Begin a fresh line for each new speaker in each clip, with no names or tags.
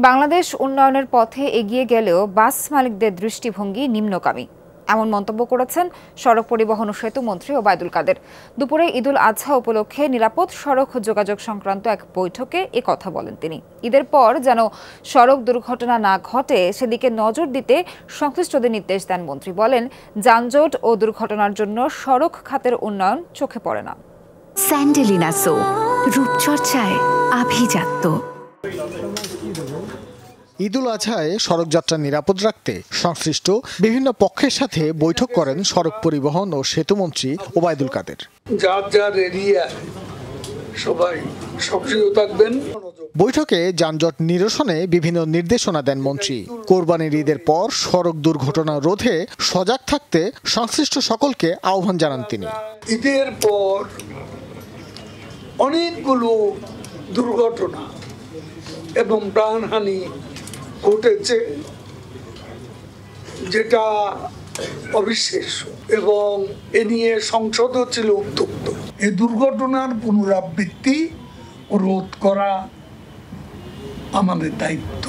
বাংলাদেশ উন্নয়নের পথে এগিয়ে গেলেও বাস মালিকদের দৃষ্টিভঙ্গি নিম্নগামী, এমন মন্তব্য করেছেন সড়ক পরিবহন ও সেতু মন্ত্রী ওবায়দুল কাদের। দুপুরে ঈদুল আজহা উপলক্ষে নিরাপদ সড়ক যোগাযোগ সংক্রান্ত এক বৈঠকে একথা বলেন তিনি। ঈদের পর যেন সড়ক দুর্ঘটনা না ঘটে সেদিকে নজর দিতে সংশ্লিষ্টদের নির্দেশ দেন মন্ত্রী। বলেন, যানজট ও দুর্ঘটনার জন্য সড়ক খাতের উন্নয়ন চোখে পড়ে না।
স্যান্ডেলিনা সো, রূপচর্চায় আভিজাত্য।
ঈদুল আজহায় সড়কযাত্রা নিরাপদ রাখতে সংশ্লিষ্ট বিভিন্ন পক্ষের সাথে বৈঠক করেন সড়ক পরিবহন ও সেতুমন্ত্রী ওবায়দুল কাদের।
যার এরিয়া সবাই সক্রিয় থাকবেন।
বৈঠকে যানজট নিরসনে বিভিন্ন নির্দেশনা দেন মন্ত্রী। কোরবানির ঈদের পর সড়ক দুর্ঘটনা রোধে সজাগ থাকতে সংশ্লিষ্ট সকলকে আহ্বান জানান তিনি।
ঈদের পর অনেকগুলো দুর্ঘটনা এবং প্রাণহানি ঘটেছে, যেটা অবিশ্বাস্য, এবং এ নিয়ে সংসদও ছিল উত্তপ্ত। এই দুর্ঘটনার পুনরাবৃত্তি রোধ করা আমাদের দায়িত্ব।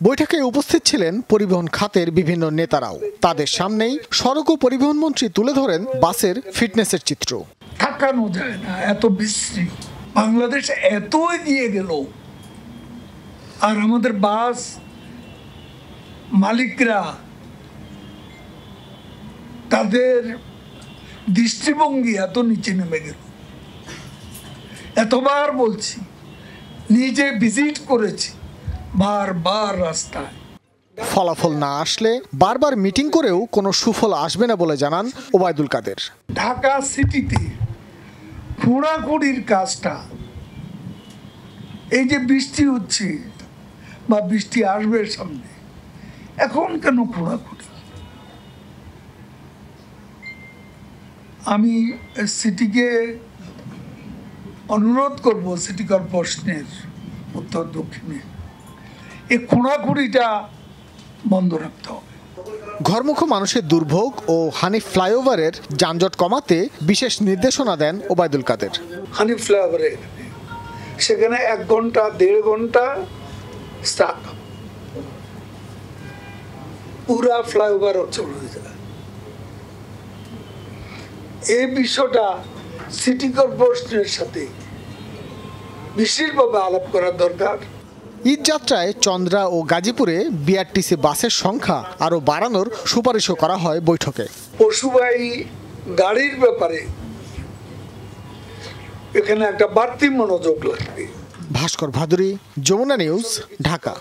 বৈঠকে উপস্থিত ছিলেন পরিবহন খাতের বিভিন্ন নেতারাও। তাদের সামনেই সড়ক ও পরিবহন মন্ত্রী তুলে ধরেন বাসের ফিটনেসের চিত্র।
তাকানো যায় না, এত বিশ্রী। বাংলাদেশ এত এগিয়ে গেল, আর আমাদের বাস মালিকরা তাদের দৃষ্টিভঙ্গি এত নিচে নেমে গেল। এতবার বলছি, নিজে ভিজিট করেছি বারবার রাস্তায়।
ফলাফল না আসলে বারবার মিটিং করেও কোনো সুফল আসবে না বলে জানান ওবায়দুল কাদের।
ঢাকা সিটিতে খোঁড়াখুঁড়ির কাজটা, এই যে বৃষ্টি হচ্ছে বা বৃষ্টি আসবে সামনে, এখন কেন খোঁড়াখুঁড়ি? আমি সিটিকে অনুরোধ করব, সিটি কর্পোরেশনের উত্তর দক্ষিণে এই খোঁড়াখুঁড়িটা বন্ধ রাখতে হবে।
ঘরমুখ মানুষের দুর্ভোগ ও হানিফ ফ্লাইওভারের যানজট কমাতে বিশেষ নির্দেশনা দেন ওবায়দুল কাদের।
হানিফ ফ্লাইওভারে সেখানে 1 ঘন্টা 1.5 ঘন্টা স্টাক, পুরা ফ্লাইওভার চলে যায়। এই বিষয়টা সিটি কর্পোরেশনের সাথে বিশেষভাবে আলাপ করার দরকার।
ঈদ যাত্রায় চন্দ্রা ও গাজীপুরে বিআরটিসি বাসের সংখ্যা আরও বাড়ানোর সুপারিশও করা হয় বৈঠকে।
পশুবাহী গাড়ির ব্যাপারে এখানে একটা বাড়তি মনোযোগ লাগবে।
ভাস্কর ভাদুরী, যমুনা নিউজ, ঢাকা।